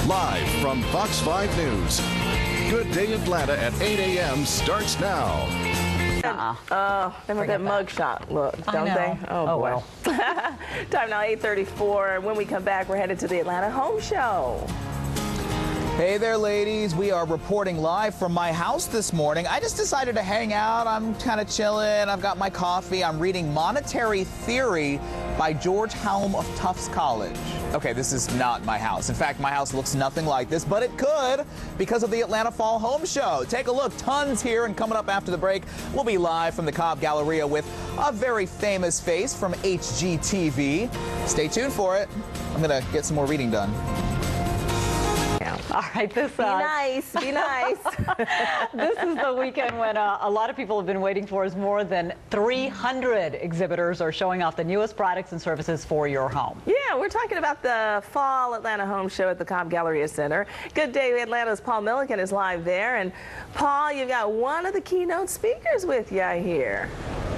Live from Fox 5 News. Good Day Atlanta at 8 a.m. starts now. They want that mugshot look, don't they? Oh, boy. Well. Time now, 8:34. When we come back, we're headed to the Atlanta Home Show. Hey there, ladies. We are reporting live from my house this morning. I just decided to hang out. I'm kind of chilling. I've got my coffee. I'm reading Monetary Theory by George Hallam of Tufts College. Okay, this is not my house. In fact, my house looks nothing like this, but it could because of the Atlanta Fall Home Show. Take a look. Tons here, and coming up after the break, we'll be live from the Cobb Galleria with a very famous face from HGTV. Stay tuned for it. I'm going to get some more reading done. All right, Be nice. This is the weekend when a lot of people have been waiting for. Is more than 300 exhibitors are showing off the newest products and services for your home. Yeah, we're talking about the Fall Atlanta Home Show at the Cobb Galleria Center. Good Day Atlanta's Paul Milliken is live there. And Paul, you've got one of the keynote speakers with you, I hear.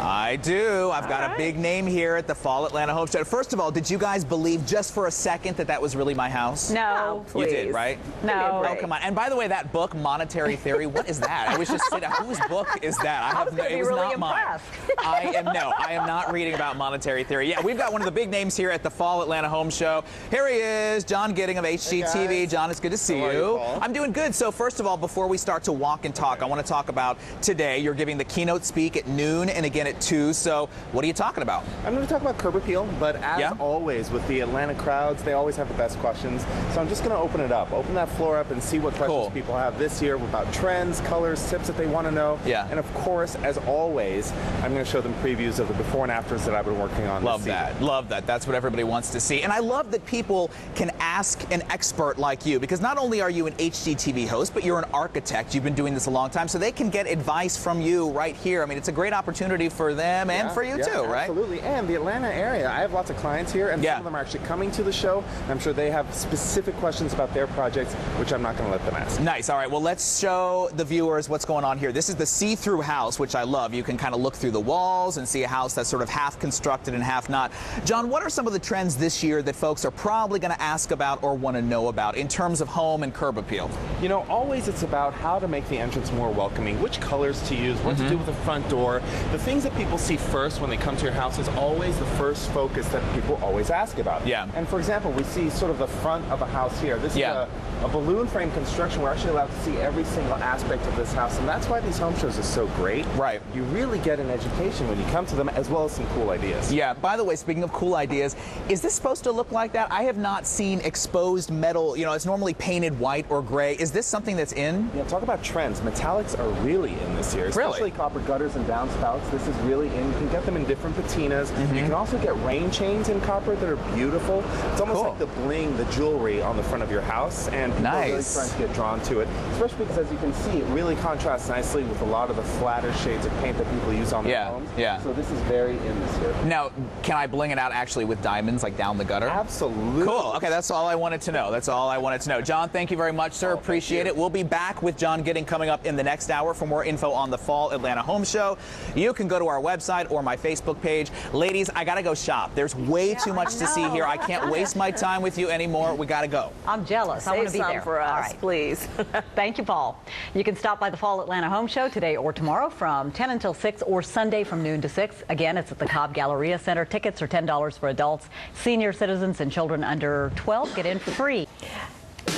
I do. I've got a big name here at the Fall Atlanta Home Show. First of all, did you guys believe just for a second that that was really my house? No. Oh, you did, right? No. Oh, come on. And by the way, that book, Monetary Theory, what is that? I was just sitting, whose book is that? I was it was really not impressed. mine. I am not reading about Monetary Theory. Yeah, we've got one of the big names here at the Fall Atlanta Home Show. Here he is, John Gidding of HGTV. Hey, John, it's good to see you. I'm doing good. So first of all, before we start to walk and talk, I want to talk about today. You're giving the keynote speak at noon and again at 2. So what are you talking about? I'm going to talk about curb appeal, but as always with the Atlanta crowds, they always have the best questions. So I'm just going to open it up, open that floor up and see what questions people have this year about trends, colors, tips that they want to know. Yeah. And of course, as always, I'm going to show them previews of the before and afters that I've been working on. Love that. Love that. That's what everybody wants to see. And I love that people can ask an expert like you, because not only are you an HGTV host, but you're an architect. You've been doing this a long time, so they can get advice from you right here. I mean, it's a great opportunity for them and for you too, right? Absolutely. And the Atlanta area, I have lots of clients here, and some of them are actually coming to the show. And I'm sure they have specific questions about their projects, which I'm not going to let them ask. Nice. All right. Well, let's show the viewers what's going on here. This is the see-through house, which I love. You can kind of look through the walls and see a house that's sort of half constructed and half not. John, what are some of the trends this year that folks are probably going to ask about or want to know about in terms of home and curb appeal? You know, always it's about how to make the entrance more welcoming, which colors to use, what to do with the front door. The things that people see first when they come to your house is always the first focus that people always ask about. Yeah. And for example, we see sort of the front of a house here. This is a balloon frame construction. We're actually allowed to see every single aspect of this house, and that's why these home shows are so great. Right. You really get an education when you come to them, as well as some cool ideas. Yeah. By the way, speaking of cool ideas, is this supposed to look like that? I have not seen exposed metal. You know, it's normally painted white or gray. Is this something that's in? Yeah, talk about trends. Metallics are really in this year, especially copper gutters and downspouts. This is really in. You can get them in different patinas. You can also get rain chains in copper that are beautiful. It's almost like the bling, the jewelry on the front of your house, and people are really starting to get drawn to it, especially because, as you can see, it really contrasts nicely with a lot of the flatter shades of paint that people use on their homes. Yeah. So this is very in this year. Now, can I bling it out actually with diamonds, like down the gutter? Absolutely. Cool. Okay, that's all I wanted to know. That's all I wanted to know. John, thank you very much, sir. Appreciate it. We'll be back with John Gidding coming up in the next hour for more info on the Fall Atlanta Home Show. You can go to our website or my Facebook page. Ladies, I got to go shop. There's way too much to see here. I can't waste my time with you anymore. We got to go. I'm jealous. I want to be there. For us, all right, please. Thank you, Paul. You can stop by the Fall Atlanta Home Show today or tomorrow from 10 until 6 or Sunday from noon to 6. Again, it's at the Cobb Galleria Center. Tickets are $10 for adults. Senior citizens and children under 12 get in for free.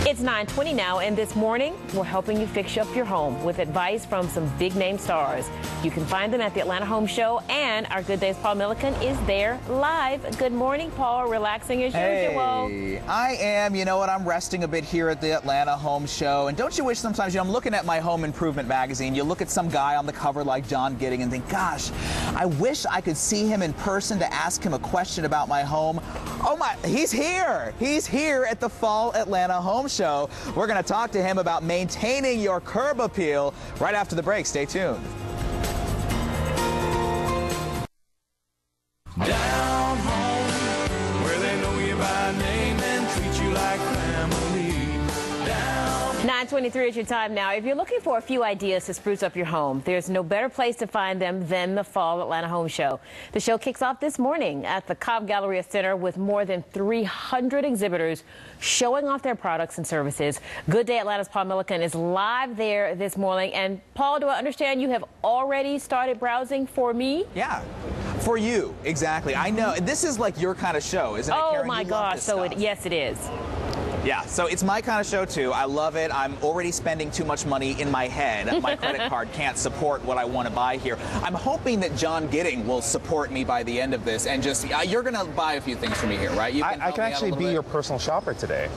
It's 9:20 now, and this morning, we're helping you fix up your home with advice from some big-name stars. You can find them at the Atlanta Home Show, and our Good Day's Paul Milliken is there live. Good morning, Paul. Relaxing as usual. Hey, I am. You know what? I'm resting a bit here at the Atlanta Home Show. And don't you wish sometimes, I'm looking at my home improvement magazine, you look at some guy on the cover like John Gidding and think, gosh, I wish I could see him in person to ask him a question about my home. Oh my, he's here. He's here at the Fall Atlanta Home Show. We're going to talk to him about maintaining your curb appeal right after the break. Stay tuned. Down home, where they know you by name and treat you like family. Down. 9:23 is your time now. If you're looking for a few ideas to spruce up your home, there's no better place to find them than the Fall Atlanta Home Show. The show kicks off this morning at the Cobb Galleria Center with more than 300 exhibitors showing off their products and services. Good Day Atlanta's Paul Milliken is live there this morning. And Paul, do I understand you have already started browsing for me? Yeah. For you, exactly. I know. This is like your kind of show, isn't it, Karen? Oh, my gosh. Yes, it is. Yeah, so it's my kind of show, too. I love it. I'm already spending too much money in my head. My credit card can't support what I want to buy here. I'm hoping that John Gidding will support me by the end of this and just, you're going to buy a few things for me here, right? I can actually be your personal shopper today.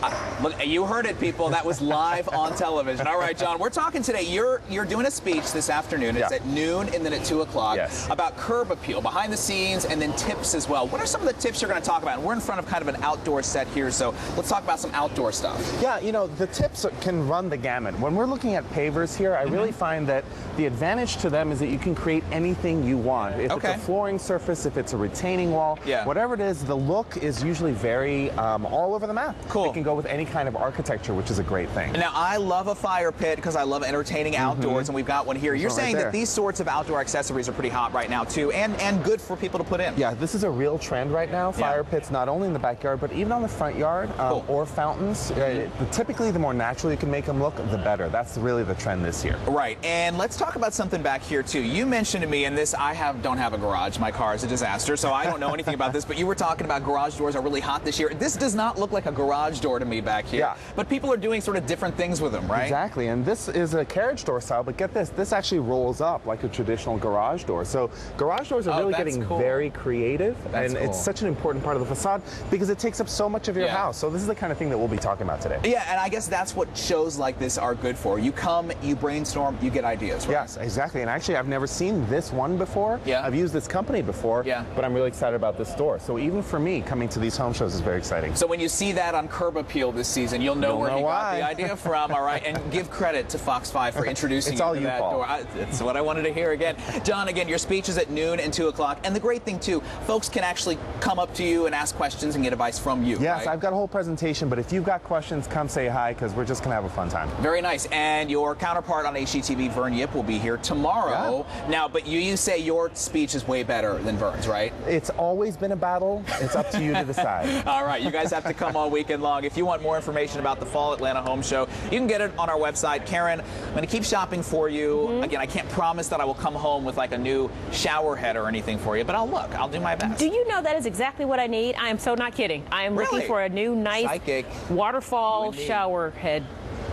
Look, you heard it, people. That was live on television. All right, John, we're talking today. You're doing a speech this afternoon. It's at noon and then at 2 o'clock about curb appeal, behind the scenes, and then tips as well. What are some of the tips you're going to talk about? And we're in front of kind of an outdoor set here, so let's talk about some outdoor stuff. Yeah, you know, the tips can run the gamut. When we're looking at pavers here, I really find that the advantage to them is that you can create anything you want. If it's a flooring surface, if it's a retaining wall, whatever it is, the look is usually very all over the map. Cool. It can go with any kind of architecture, which is a great thing. Now, I love a fire pit because I love entertaining outdoors, and we've got one here. You're saying that these sorts of outdoor accessories are pretty hot right now, too, and good for people to put in. Yeah, this is a real trend right now. Fire pits, not only in the backyard, but even on the front yard, or fountains. Typically, the more natural you can make them look, the better. That's really the trend this year. Right, and let's talk about something back here, too. You mentioned to me, and this, don't have a garage. My car is a disaster, so I don't know anything about this, but you were talking about garage doors are really hot this year. This does not look like a garage door to me back here. Yeah. But people are doing sort of different things with them, right? Exactly, and this is a carriage door style, but get this actually rolls up like a traditional garage door. So garage doors are really getting very creative, and it's such an important part of the facade because it takes up so much of your house. So this is the kind of thing that we'll be talking about today. Yeah, and I guess that's what shows like this are good for. You come, you brainstorm, you get ideas, right? Yes, exactly. And actually, I've never seen this one before. Yeah. I've used this company before, but I'm really excited about this store. So even for me, coming to these home shows is very exciting. So when you see that on Curb Appeal this season, you'll know where he got the idea from, all right? And give credit to Fox 5 for introducing you to that door. That's what I wanted to hear again. John, again, your speech is at noon and 2 o'clock. And the great thing, too, folks can actually come up to you and ask questions and get advice from you, Yes, I've got a whole presentation, but if you've got questions, come say hi, because we're just going to have a fun time. Very nice. And your counterpart on HGTV, Vern Yip, will be here tomorrow. Now, but you say your speech is way better than Vern's, right? It's always been a battle. It's up to you to decide. All right. You guys have to come all weekend long. If you want more information about the Fall Atlanta Home Show, you can get it on our website. Karen, I'm going to keep shopping for you. Again, I can't promise that I will come home with like a new shower head or anything for you, but I'll look. I'll do my best. Do you know that is exactly what I need? I am so not kidding. I am looking for a new, nice waterfall shower head.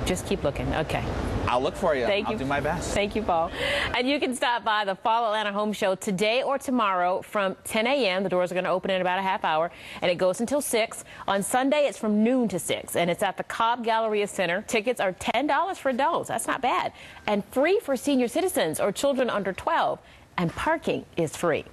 Just keep looking. Okay. I'll look for you. I'll do my best. Thank you, Paul. And you can stop by the Fall Atlanta Home Show today or tomorrow from 10 a.m. The doors are going to open in about a half hour, and it goes until 6. On Sunday, it's from noon to 6, and it's at the Cobb Galleria Center. Tickets are $10 for adults. That's not bad. And free for senior citizens or children under 12. And parking is free.